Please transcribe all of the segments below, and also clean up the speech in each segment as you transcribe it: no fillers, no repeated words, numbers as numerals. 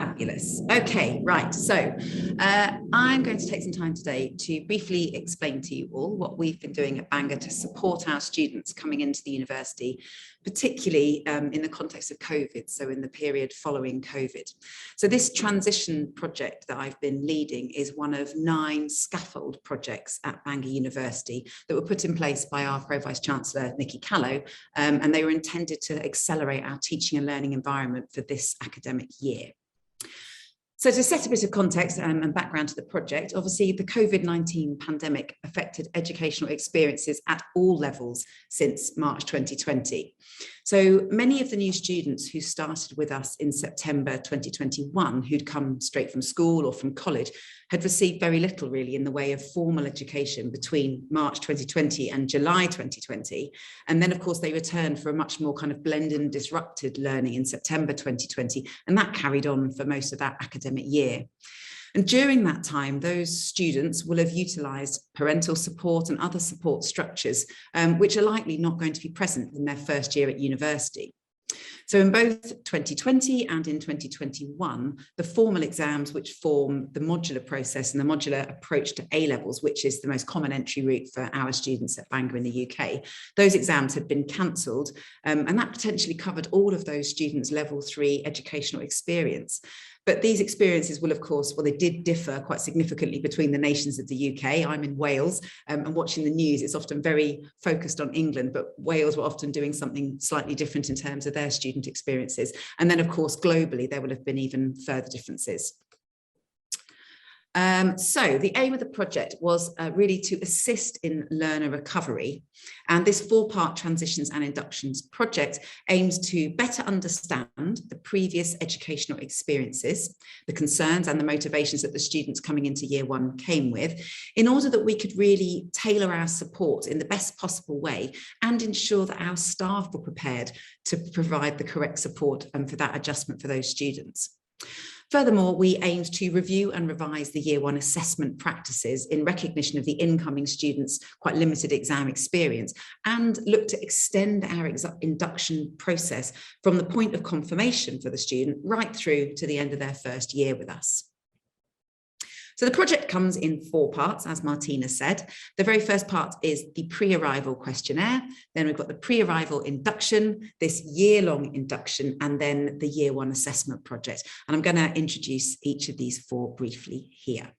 Fabulous. Okay, right. So I'm going to take some time today to briefly explain to you all what we've been doing at Bangor to support our students coming into the university, particularly in the context of COVID, so in the period following COVID. So this transition project that I've been leading is one of 9 scaffold projects at Bangor University that were put in place by our Pro-Vice Chancellor, Nikki Callow, and they were intended to accelerate our teaching and learning environment for this academic year. So to set a bit of context and background to the project, obviously the COVID-19 pandemic affected educational experiences at all levels since March 2020. So many of the new students who started with us in September 2021, who'd come straight from school or from college, had received very little really in the way of formal education between March 2020 and July 2020. And then of course they returned for a much more kind of blended and disrupted learning in September 2020, and that carried on for most of that academic year. And during that time, those students will have utilised parental support and other support structures, which are likely not going to be present in their first year at university. So in both 2020 and in 2021, the formal exams which form the modular process and the modular approach to A-levels, which is the most common entry route for our students at Bangor in the UK, those exams had been cancelled, and that potentially covered all of those students' level 3 educational experience. But these experiences will, of course, well, they did differ quite significantly between the nations of the UK. I'm in Wales, and watching the news, it's often very focused on England, but Wales were often doing something slightly different in terms of their student experiences. And then, of course, globally, there will have been even further differences. So the aim of the project was really to assist in learner recovery, and this 4-part transitions and inductions project aims to better understand the previous educational experiences, the concerns and the motivations that the students coming into year 1 came with, in order that we could really tailor our support in the best possible way and ensure that our staff were prepared to provide the correct support for that adjustment for those students. Furthermore, we aimed to review and revise the year 1 assessment practices in recognition of the incoming students' quite limited exam experience, and look to extend our induction process from the point of confirmation for the student right through to the end of their first year with us. So the project comes in 4 parts, as Martina said. The very first part is the pre-arrival questionnaire. Then we've got the pre-arrival induction, this year-long induction, and then the year 1 assessment project. And I'm going to introduce each of these 4 briefly here.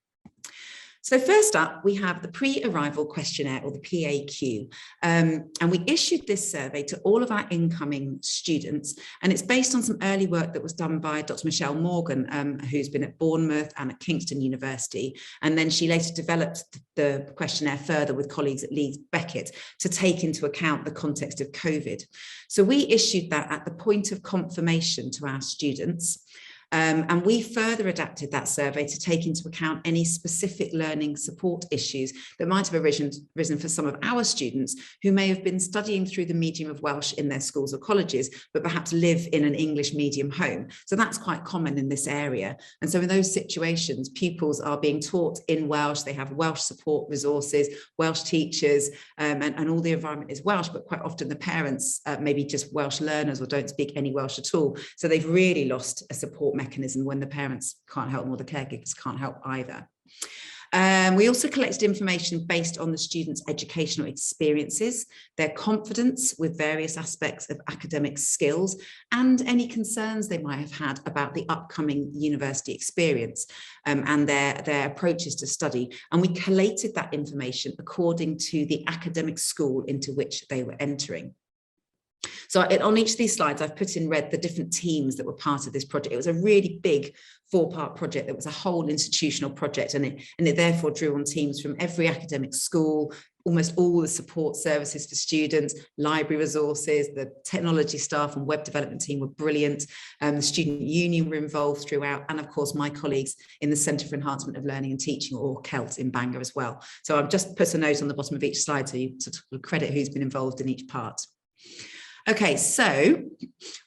So first up, we have the pre-arrival questionnaire, or the PAQ, and we issued this survey to all of our incoming students, and it's based on some early work that was done by Dr. Michelle Morgan, who's been at Bournemouth and at Kingston University, and then she later developed the questionnaire further with colleagues at Leeds Beckett to take into account the context of COVID. So we issued that at the point of confirmation to our students. And we further adapted that survey to take into account any specific learning support issues that might have arisen for some of our students who may have been studying through the medium of Welsh in their schools or colleges, but perhaps live in an English medium home. So that's quite common in this area. And so in those situations, pupils are being taught in Welsh, they have Welsh support resources, Welsh teachers, and all the environment is Welsh, but quite often the parents may be just Welsh learners or don't speak any Welsh at all. So they've really lost a support mechanism when the parents can't help them or the caregivers can't help either. We also collected information based on the students' educational experiences, their confidence with various aspects of academic skills, and any concerns they might have had about the upcoming university experience and their approaches to study. And we collated that information according to the academic school into which they were entering. So on each of these slides, I've put in red the different teams that were part of this project. It was a really big 4-part project that was a whole institutional project, and it therefore drew on teams from every academic school, almost all the support services for students, library resources, the technology staff and web development team were brilliant. The student union were involved throughout, and of course my colleagues in the Centre for Enhancement of Learning and Teaching, or CELT, in Bangor as well. So I've just put a note on the bottom of each slide so you sort of credit who's been involved in each part. Okay, so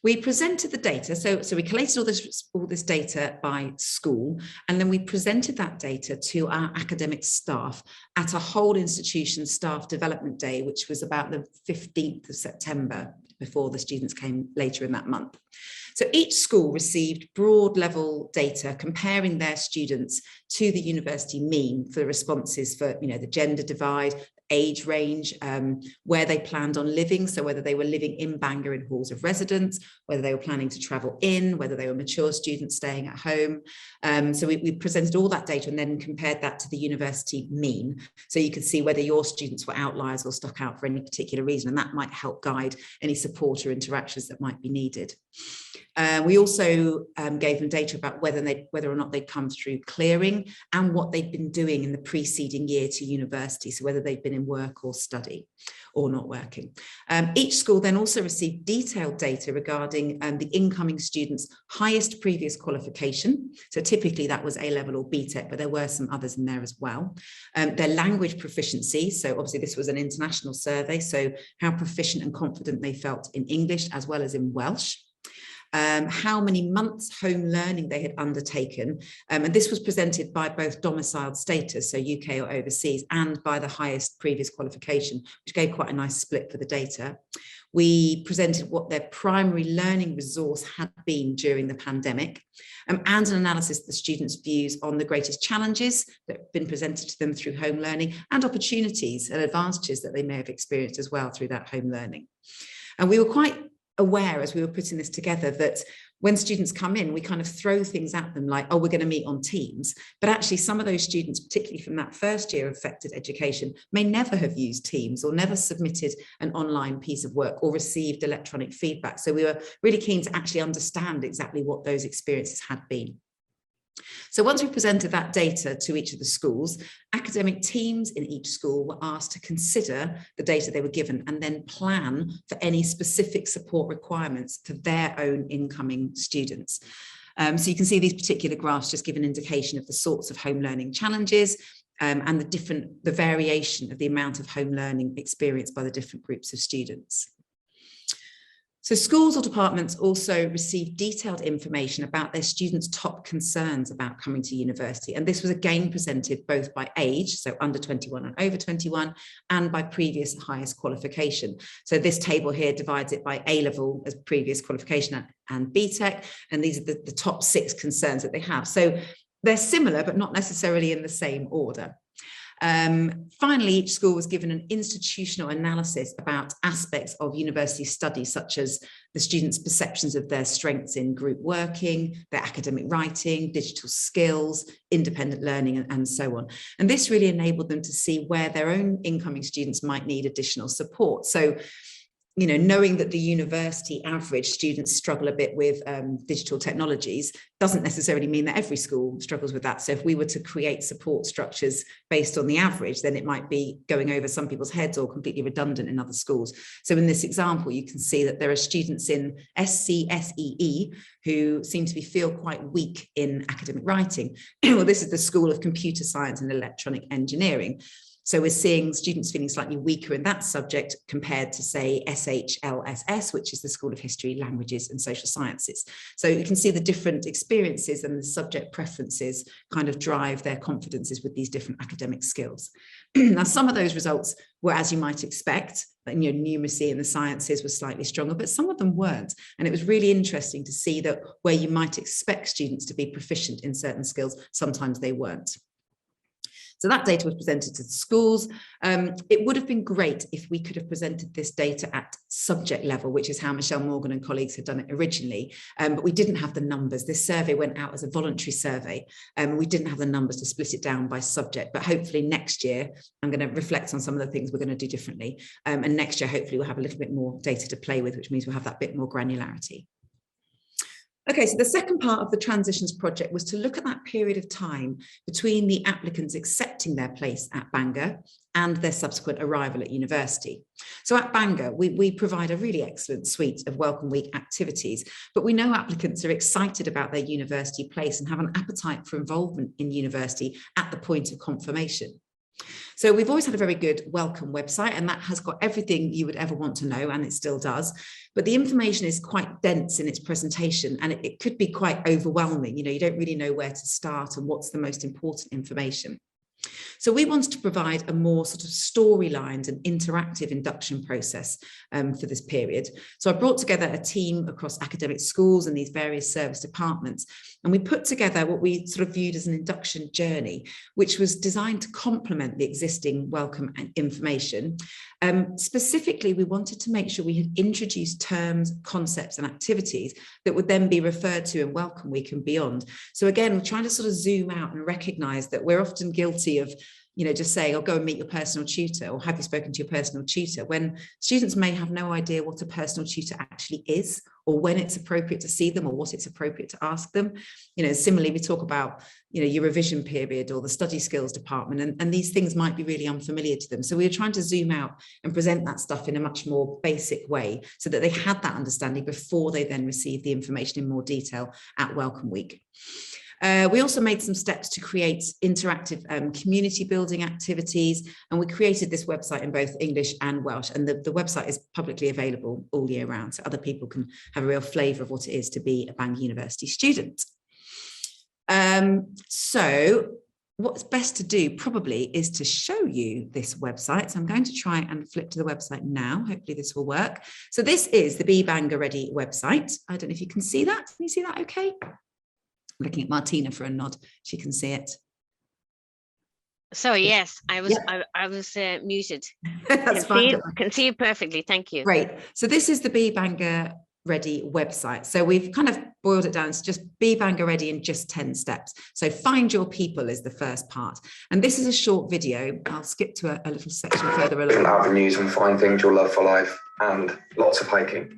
we presented the data. So we collated all this data by school, and then we presented that data to our academic staff at a whole institution staff development day, which was about the 15th of September, before the students came later in that month. So each school received broad level data comparing their students to the university mean for the responses for, the gender divide, age range, where they planned on living, so whether they were living in Bangor in halls of residence, whether they were planning to travel in, whether they were mature students staying at home. So we presented all that data and then compared that to the university mean, so you could see whether your students were outliers or stuck out for any particular reason, and that might help guide any support or interactions that might be needed. We also gave them data about whether or not they'd come through clearing and what they'd been doing in the preceding year to university, so whether they'd been in work or study or not working. Each school then also received detailed data regarding the incoming students' highest previous qualification. So typically that was A-level or BTEC, but there were some others in there as well. Their language proficiency, so obviously this was an international survey, so how proficient and confident they felt in English as well as in Welsh. How many months home learning they had undertaken, and this was presented by both domiciled status, so UK or overseas, and by the highest previous qualification, which gave quite a nice split for the data. We presented what their primary learning resource had been during the pandemic, and an analysis of the students' views on the greatest challenges that have been presented to them through home learning and opportunities and advantages that they may have experienced as well through that home learning. And we were quite aware as we were putting this together that when students come in, we kind of throw things at them like, oh, we're going to meet on Teams. But actually some of those students, particularly from that first year of affected education, may never have used Teams or never submitted an online piece of work or received electronic feedback. So we were really keen to actually understand exactly what those experiences had been. So once we presented that data to each of the schools, academic teams in each school were asked to consider the data they were given and then plan for any specific support requirements for their own incoming students. So you can see these particular graphs just give an indication of the sorts of home learning challenges and the variation of the amount of home learning experienced by the different groups of students. So schools or departments also receive detailed information about their students' top concerns about coming to university. And this was again presented both by age, so under 21 and over 21, and by previous highest qualification. So this table here divides it by A-level as previous qualification and BTEC, and these are the top 6 concerns that they have. So they're similar, but not necessarily in the same order. Finally, each school was given an institutional analysis about aspects of university studies, such as the students' perceptions of their strengths in group working, their academic writing, digital skills, independent learning, and so on. And this really enabled them to see where their own incoming students might need additional support. So, knowing that the university average students struggle a bit with digital technologies doesn't necessarily mean that every school struggles with that. So if we were to create support structures based on the average, then it might be going over some people's heads or completely redundant in other schools. So in this example, you can see that there are students in SCSEE who seem to feel quite weak in academic writing. Well, this is the School of Computer Science and Electronic Engineering. So we're seeing students feeling slightly weaker in that subject compared to, say, SHLSS, which is the School of History, Languages and Social Sciences. So you can see the different experiences and the subject preferences kind of drive their confidences with these different academic skills. Now, some of those results were, as you might expect, numeracy in the sciences was slightly stronger, but some of them weren't. And it was really interesting to see that where you might expect students to be proficient in certain skills, sometimes they weren't. So that data was presented to the schools. It would have been great if we could have presented this data at subject level, which is how Michelle Morgan and colleagues had done it originally, but we didn't have the numbers. This survey went out as a voluntary survey, and we didn't have the numbers to split it down by subject, but hopefully next year, I'm going to reflect on some of the things we're going to do differently, and next year, hopefully we'll have a little bit more data to play with, which means we'll have that bit more granularity. Okay, so the second part of the transitions project was to look at that period of time between the applicants accepting their place at Bangor and their subsequent arrival at university. So at Bangor, we provide a really excellent suite of Welcome Week activities, but we know applicants are excited about their university place and have an appetite for involvement in university at the point of confirmation. So we've always had a very good welcome website, and that has got everything you would ever want to know, and it still does. But the information is quite dense in its presentation, and it could be quite overwhelming. You don't really know where to start and what's the most important information. So we wanted to provide a more sort of storylines and interactive induction process for this period. So I brought together a team across academic schools and these various service departments, and we put together what we sort of viewed as an induction journey, which was designed to complement the existing welcome and information. Specifically, we wanted to make sure we had introduced terms, concepts and activities that would then be referred to in Welcome Week and beyond. So again, we're trying to sort of zoom out and recognise that we're often guilty of, you know, just saying, "I'll go and meet your personal tutor," or "Have you spoken to your personal tutor?" when students may have no idea what a personal tutor actually is, or when it's appropriate to see them, or what it's appropriate to ask them. You know, similarly, we talk about, you know, your revision period or the study skills department, and these things might be really unfamiliar to them. So we were trying to zoom out and present that stuff in a much more basic way so that they had that understanding before they then received the information in more detail at Welcome Week. We also made some steps to create interactive community building activities, and we created this website in both English and Welsh, and the website is publicly available all year round, so other people can have a real flavour of what it is to be a Bangor University student. So what's best to do probably is to show you this website. So I'm going to try and flip to the website now. Hopefully this will work. So this is the Be Bangor Ready website. I don't know if you can see that. Can you see that okay? I'm looking at Martina for a nod. She can see it. Sorry, yes, I was muted. That's fine. Can see it perfectly. Thank you. Great. So this is the Be Bangor Ready website. So we've kind of boiled it down to just Be Bangor Ready in just 10 steps. So find your people is the first part. And this is a short video. I'll skip to a little section further along. Avenues and find things you'll love for life, and lots of hiking.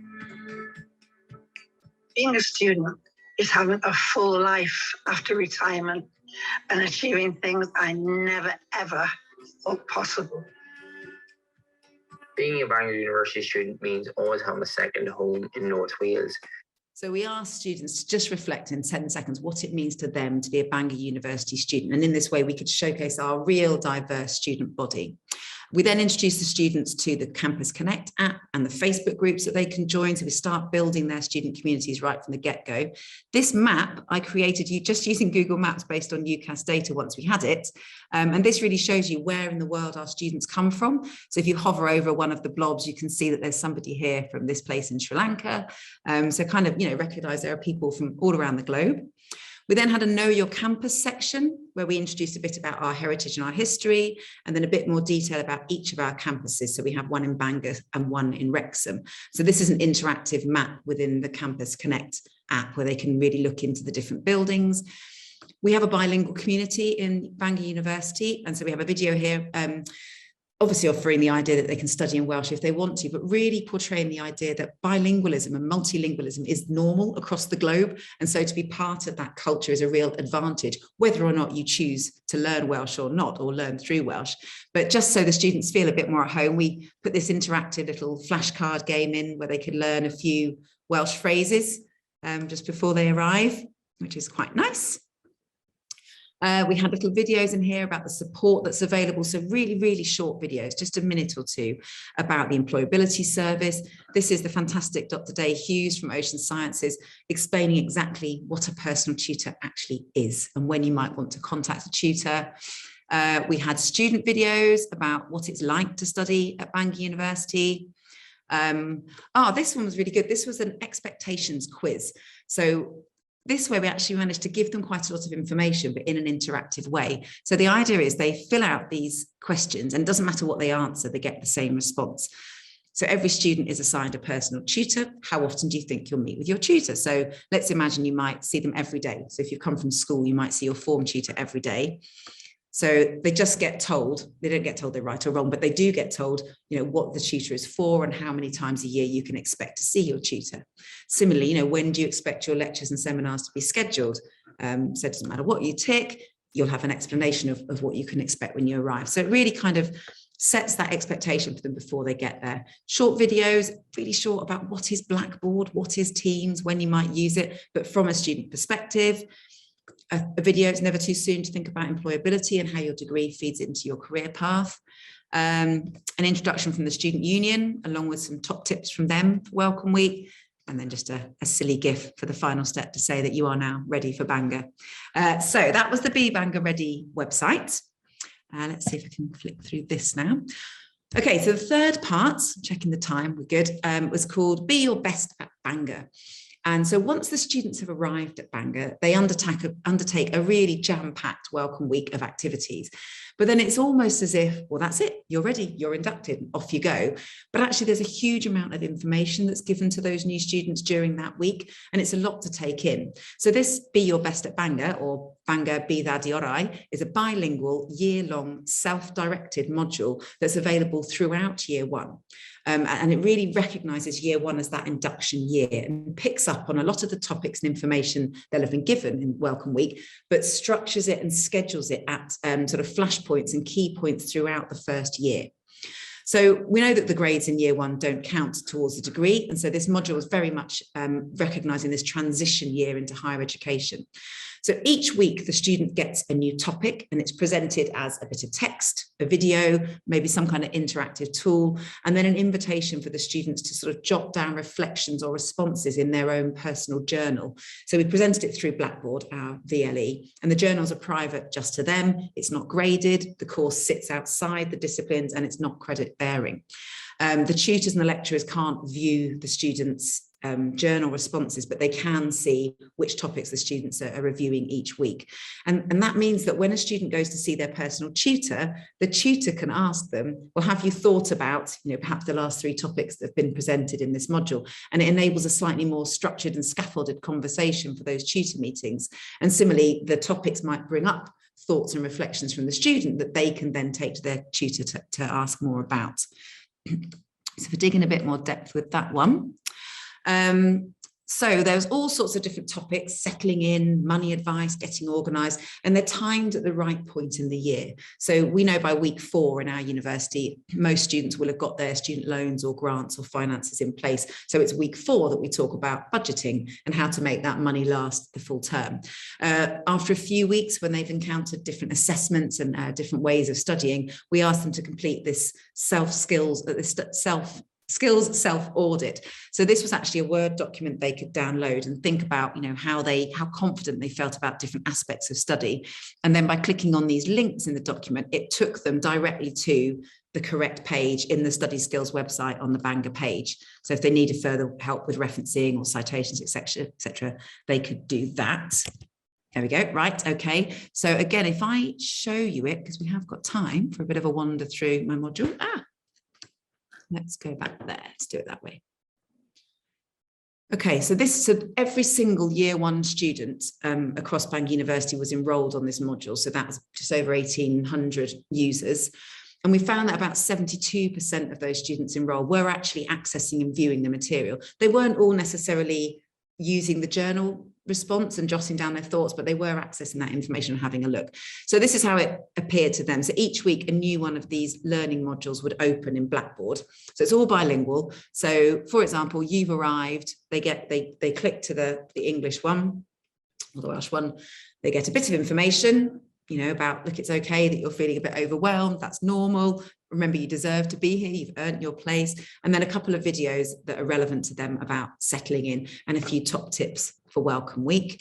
Being a student is having a full life after retirement and achieving things I never ever thought possible. Being a Bangor University student means always having a second home in North Wales. So we asked students to just reflect in 10 seconds what it means to them to be a Bangor University student. And in this way, we could showcase our real diverse student body. We then introduced the students to the Campus Connect app and the Facebook groups that they can join. So we start building their student communities right from the get-go. This map I created just using Google Maps based on UCAS data once we had it. And this really shows you where in the world our students come from. So if you hover over one of the blobs, you can see that there's somebody here from this place in Sri Lanka. So kind of, you know, recognize there are people from all around the globe. We then had a Know Your Campus section where we introduced a bit about our heritage and our history, and then a bit more detail about each of our campuses. So we have one in Bangor and one in Wrexham. So this is an interactive map within the Campus Connect app where they can really look into the different buildings. We have a bilingual community in Bangor University, and so we have a video here, obviously offering the idea that they can study in Welsh if they want to, but really portraying the idea that bilingualism and multilingualism is normal across the globe. And so to be part of that culture is a real advantage, whether or not you choose to learn Welsh or not, or learn through Welsh. But just so the students feel a bit more at home, we put this interactive little flashcard game in where they could learn a few Welsh phrases just before they arrive, which is quite nice. We had little videos in here about the support that's available. So really, really short videos, just a minute or two about the employability service. This is the fantastic Dr. Day Hughes from Ocean Sciences explaining exactly what a personal tutor actually is and when you might want to contact a tutor. We had student videos about what it's like to study at Bangor University. This one was really good. This was an expectations quiz. So this way we actually managed to give them quite a lot of information, but in an interactive way. So the idea is they fill out these questions and it doesn't matter what they answer, they get the same response. So every student is assigned a personal tutor. How often do you think you'll meet with your tutor? So let's imagine you might see them every day. So if you come from school, you might see your form tutor every day. So they just get told, they don't get told they're right or wrong, but they do get told, you know, what the tutor is for and how many times a year you can expect to see your tutor. Similarly, you know, when do you expect your lectures and seminars to be scheduled? So it doesn't matter what you tick, you'll have an explanation of what you can expect when you arrive. So it really kind of sets that expectation for them before they get there. Short videos, really short about what is Blackboard, what is Teams, when you might use it, but from a student perspective. A video, it's never too soon to think about employability and how your degree feeds into your career path. An introduction from the student union, along with some top tips from them for Welcome Week, and then just a silly GIF for the final step to say that you are now ready for Bangor. So that was the Be Bangor Ready website. Let's see if I can flick through this now. Okay, so the third part, checking the time, we're good, was called Be Your Best at Bangor. And so once the students have arrived at Bangor, they undertake a really jam-packed welcome week of activities. But then it's almost as if, well, that's it, you're ready, you're inducted, off you go. But actually there's a huge amount of information that's given to those new students during that week, and it's a lot to take in. So this Be Your Best at Bangor, or Bangor Bydd Orau, is a bilingual, year-long, self-directed module that's available throughout year one. And it really recognises year one as that induction year and picks up on a lot of the topics and information they'll have been given in Welcome Week, but structures it and schedules it at sort of flashpoints and key points throughout the first year. So we know that the grades in year one don't count towards the degree. And so this module is very much recognising this transition year into higher education. So each week the student gets a new topic and it's presented as a bit of text, a video, maybe some kind of interactive tool, and then an invitation for the students to sort of jot down reflections or responses in their own personal journal. So we presented it through Blackboard, our VLE, and the journals are private just to them. It's not graded, the course sits outside the disciplines, and it's not credit bearing. The tutors and the lecturers can't view the students' journal responses, but they can see which topics the students are reviewing each week. And that means that when a student goes to see their personal tutor, the tutor can ask them, well, have you thought about, perhaps the last 3 topics that have been presented in this module? And it enables a slightly more structured and scaffolded conversation for those tutor meetings. And similarly, the topics might bring up thoughts and reflections from the student that they can then take to their tutor to ask more about. So we're digging a bit more depth with that one. So there's all sorts of different topics: settling in, money advice, getting organised, and they're timed at the right point in the year. So we know by week 4 in our university, most students will have got their student loans or grants or finances in place. So it's week 4 that we talk about budgeting and how to make that money last the full term. After a few weeks, when they've encountered different assessments and different ways of studying, we ask them to complete this skills self-audit. So this was actually a Word document they could download and think about, how confident they felt about different aspects of study. And then by clicking on these links in the document, it took them directly to the correct page in the Study Skills website on the Bangor page. So if they needed further help with referencing or citations, etc., they could do that. There we go. Right. Okay. So again, if I show you it, because we have got time for a bit of a wander through my module. Let's go back there. Let's do it that way. Okay, so every single year 1 student across Bangor University was enrolled on this module. So that was just over 1,800 users. And we found that about 72% of those students enrolled were actually accessing and viewing the material. They weren't all necessarily using the journal response and jotting down their thoughts, but they were accessing that information and having a look. So this is how it appeared to them. So each week a new one of these learning modules would open in Blackboard. So it's all bilingual. So for example, you've arrived, they click to the English one or the Welsh one, they get a bit of information, about, look, it's okay that you're feeling a bit overwhelmed, that's normal. Remember, you deserve to be here, you've earned your place. And then a couple of videos that are relevant to them about settling in and a few top tips for Welcome Week.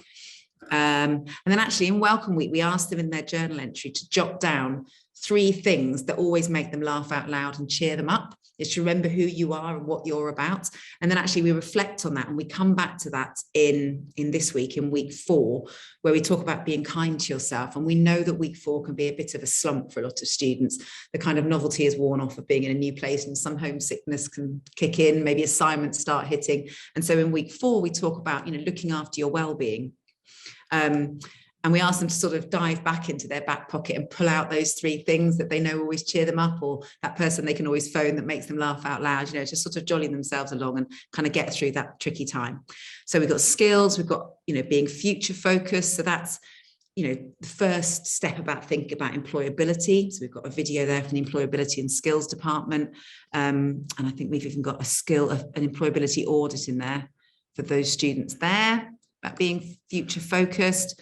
And then actually in Welcome Week, we asked them in their journal entry to jot down 3 things that always make them laugh out loud and cheer them up. Is to remember who you are and what you're about. And then actually we reflect on that and we come back to that in this week, in week 4, where we talk about being kind to yourself. And we know that week 4 can be a bit of a slump for a lot of students. The kind of novelty is worn off of being in a new place, and some homesickness can kick in, maybe assignments start hitting. And so in week 4, we talk about, looking after your well-being. And we ask them to sort of dive back into their back pocket and pull out those 3 things that they know always cheer them up, or that person they can always phone that makes them laugh out loud, just sort of jollying themselves along and kind of get through that tricky time. So we've got skills, we've got, being future focused. So that's, the first step about thinking about employability. So we've got a video there from the employability and skills department. And I think we've even got an employability audit in there for those students there, about being future focused.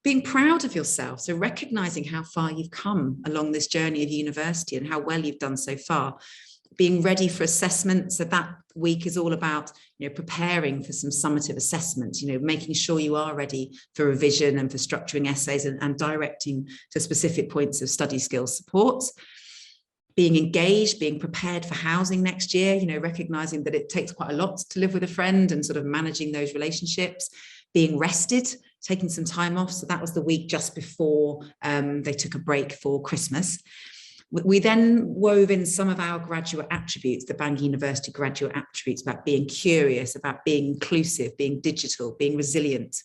Being proud of yourself, so recognising how far you've come along this journey of university and how well you've done so far. being ready for assessment. So that week is all about, preparing for some summative assessments, making sure you are ready for revision and for structuring essays and directing to specific points of study skills support. Being engaged, being prepared for housing next year, recognizing that it takes quite a lot to live with a friend and sort of managing those relationships. Being rested, taking some time off. So that was the week just before they took a break for Christmas. We then wove in some of our graduate attributes, the Bangor University graduate attributes, about being curious, about being inclusive, being digital, being resilient.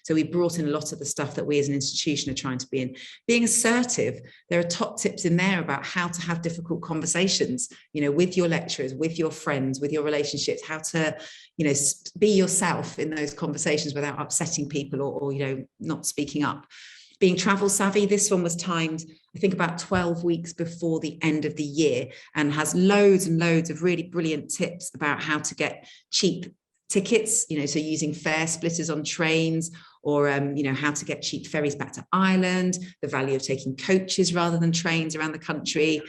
So we brought in a lot of the stuff that we as an institution are trying to be in. Being assertive, there are top tips in there about how to have difficult conversations, with your lecturers, with your friends, with your relationships, how to, be yourself in those conversations without upsetting people or not speaking up. Being travel savvy, this one was timed, I think, about 12 weeks before the end of the year, and has loads and loads of really brilliant tips about how to get cheap tickets, so using fare splitters on trains, or, how to get cheap ferries back to Ireland, the value of taking coaches rather than trains around the country,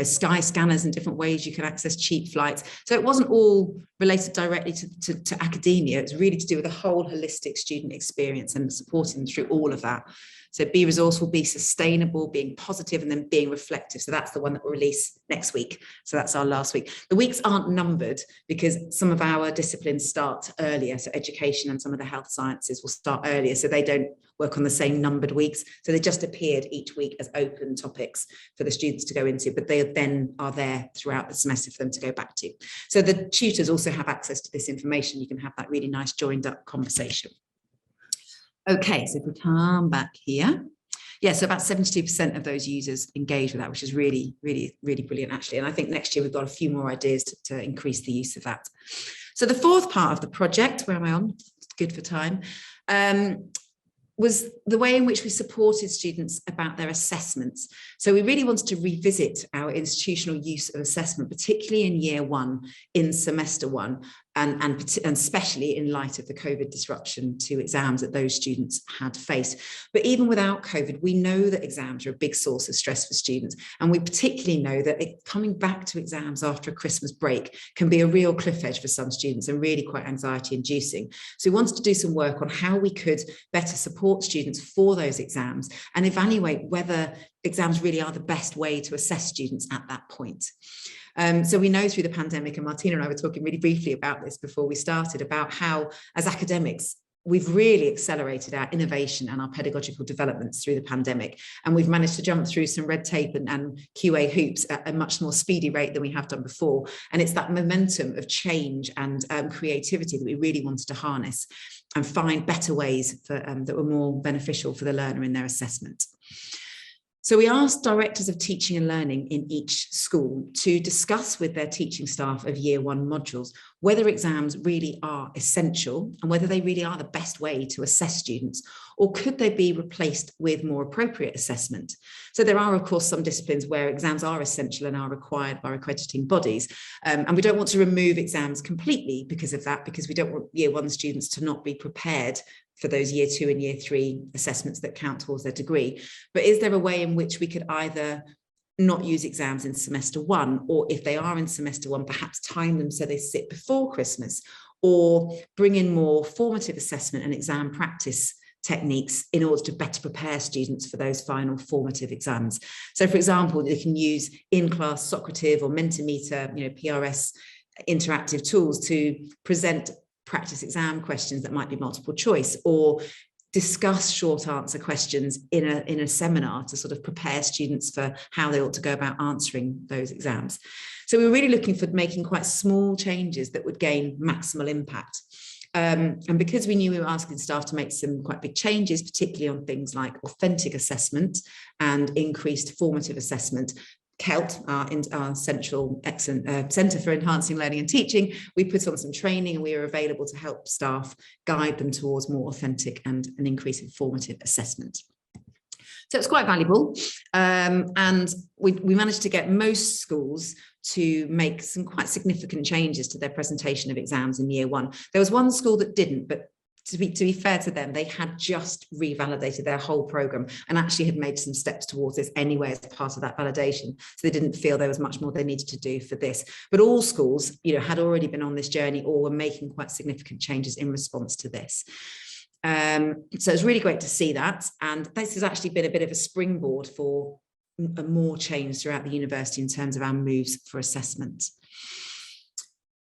sky scanners and different ways you can access cheap flights. So it wasn't all related directly to academia. It's really to do with the whole holistic student experience and supporting them through all of that. So be resourceful, be sustainable, being positive, and then being reflective. So that's the one that we'll release next week. So that's our last week. The weeks aren't numbered because some of our disciplines start earlier. So education and some of the health sciences will start earlier. So they don't work on the same numbered weeks. So they just appeared each week as open topics for the students to go into, but they then are there throughout the semester for them to go back to. So the tutors also have access to this information. You can have that really nice joined up conversation. Okay, so if we come back here, so about 72% of those users engage with that, which is really, really, really brilliant, actually. And I think next year we've got a few more ideas to increase the use of that. So the fourth part of the project, where am I on? It's good for time. Was the way in which we supported students about their assessments. So we really wanted to revisit our institutional use of assessment, particularly in year one, in semester one, and especially in light of the COVID disruption to exams that those students had faced. But even without COVID, we know that exams are a big source of stress for students. And we particularly know that coming back to exams after a Christmas break can be a real cliff edge for some students and really quite anxiety inducing. So we wanted to do some work on how we could better support students for those exams and evaluate whether exams really are the best way to assess students at that point. So we know through the pandemic, and Martina and I were talking really briefly about this before we started, about how as academics, we've really accelerated our innovation and our pedagogical developments through the pandemic. And we've managed to jump through some red tape and QA hoops at a much more speedy rate than we have done before. And it's that momentum of change and creativity that we really wanted to harness and find better ways for, that were more beneficial for the learner in their assessment. So we asked directors of teaching and learning in each school to discuss with their teaching staff of year one modules whether exams really are essential and whether they really are the best way to assess students, or could they be replaced with more appropriate assessment? So there are, of course, some disciplines where exams are essential and are required by accrediting bodies. And we don't want to remove exams completely because of that, because we don't want year one students to not be prepared for those year two and year three assessments that count towards their degree. But is there a way in which we could either not use exams in semester one, or if they are in semester one, perhaps time them so they sit before Christmas, or bring in more formative assessment and exam practice techniques in order to better prepare students for those final formative exams? So for example, they can use in-class Socrative or Mentimeter, PRS interactive tools to present practice exam questions that might be multiple choice, or discuss short answer questions in a seminar to sort of prepare students for how they ought to go about answering those exams. So we were really looking for making quite small changes that would gain maximal impact. And because we knew we were asking staff to make some quite big changes, particularly on things like authentic assessment and increased formative assessment, CELT, our central excellent Centre for Enhancing Learning and Teaching, we put on some training and we are available to help staff guide them towards more authentic and an increase in formative assessment. So it's quite valuable. And we managed to get most schools to make some quite significant changes to their presentation of exams in year one. There was one school that didn't, but to be fair to them, they had just revalidated their whole programme and actually had made some steps towards this anyway as part of that validation. So they didn't feel there was much more they needed to do for this. But all schools, you know, had already been on this journey or were making quite significant changes in response to this. So it's really great to see that. And this has actually been a bit of a springboard for more change throughout the university in terms of our moves for assessment.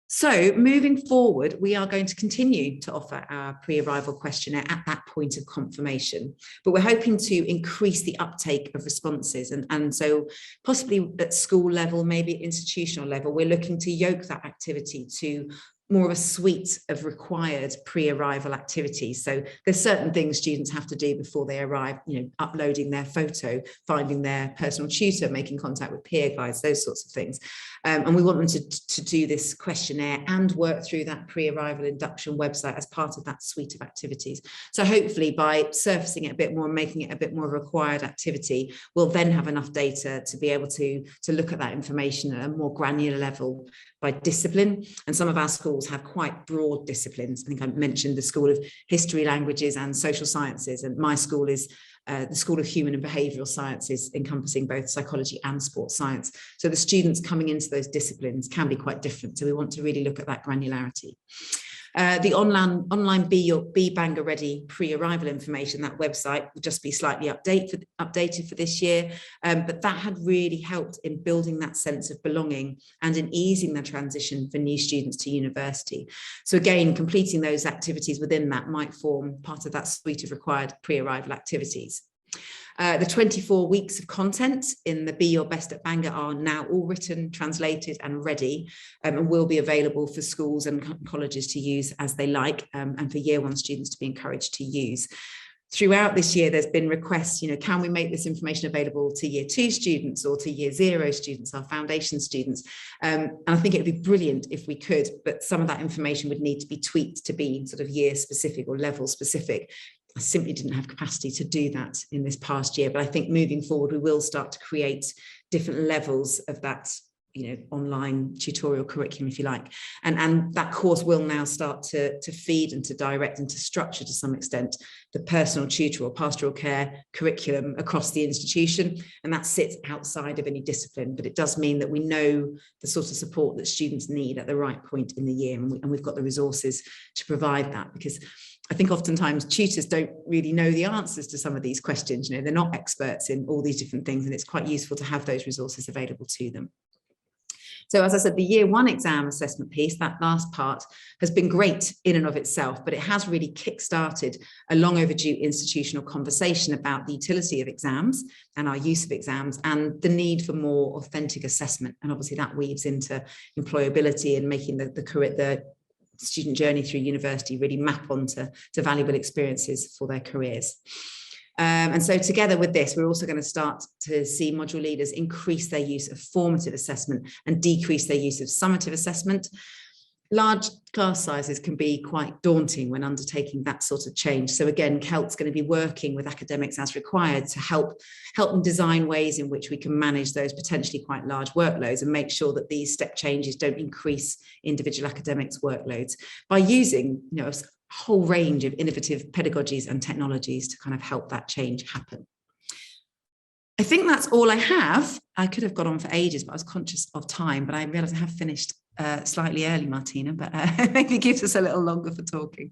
So moving forward, we are going to continue to offer our pre-arrival questionnaire at that point of confirmation, but we're hoping to increase the uptake of responses. And so possibly at school level, maybe at institutional level, we're looking to yoke that activity to more of a suite of required pre-arrival activities. So there's certain things students have to do before they arrive, you know, uploading their photo, finding their personal tutor, making contact with peer guides, those sorts of things. And we want them to do this questionnaire and work through that pre-arrival induction website as part of that suite of activities. So hopefully by surfacing it a bit more and making it a bit more required activity, we'll then have enough data to be able to look at that information at a more granular level by discipline. And some of our schools have quite broad disciplines. I think I mentioned the School of History, Languages and Social Sciences, and my school is the School of Human and Behavioural Sciences, encompassing both psychology and sports science. So the students coming into those disciplines can be quite different. So we want to really look at that granularity. The online Be Bangor Ready pre-arrival information, that website will just be slightly updated for this year, but that had really helped in building that sense of belonging and in easing the transition for new students to university. So again, completing those activities within that might form part of that suite of required pre-arrival activities. The 24 weeks of content in the Be Your Best at Bangor are now all written, translated and ready, and will be available for schools and colleges to use as they like, and for year one students to be encouraged to use. Throughout this year, there's been requests, you know, can we make this information available to year 2 students or to year 0 students, our foundation students? And I think it would be brilliant if we could, but some of that information would need to be tweaked to be sort of year specific or level specific. I simply didn't have capacity to do that in this past year, but I think moving forward, we will start to create different levels of that, you know, online tutorial curriculum, if you like. And that course will now start to feed and to direct and to structure to some extent the personal tutor or pastoral care curriculum across the institution. And that sits outside of any discipline, but it does mean that we know the sort of support that students need at the right point in the year. And we've got the resources to provide that, because I think oftentimes tutors don't really know the answers to some of these questions. You know, they're not experts in all these different things, and it's quite useful to have those resources available to them. So as I said, the year 1 exam assessment piece, that last part, has been great in and of itself, but it has really kick-started a long overdue institutional conversation about the utility of exams and our use of exams and the need for more authentic assessment. And obviously that weaves into employability and making the student journey through university really map onto valuable experiences for their careers. And so together with this, we're also going to start to see module leaders increase their use of formative assessment and decrease their use of summative assessment. Large class sizes can be quite daunting when undertaking that sort of change. So again, CELT's going to be working with academics as required to help them design ways in which we can manage those potentially quite large workloads and make sure that these step changes don't increase individual academics' workloads by using, you know, a whole range of innovative pedagogies and technologies to kind of help that change happen. I think that's all I have. I could have gone on for ages, but I was conscious of time, but I realised I have finished slightly early, Martina, but maybe it gives us a little longer for talking.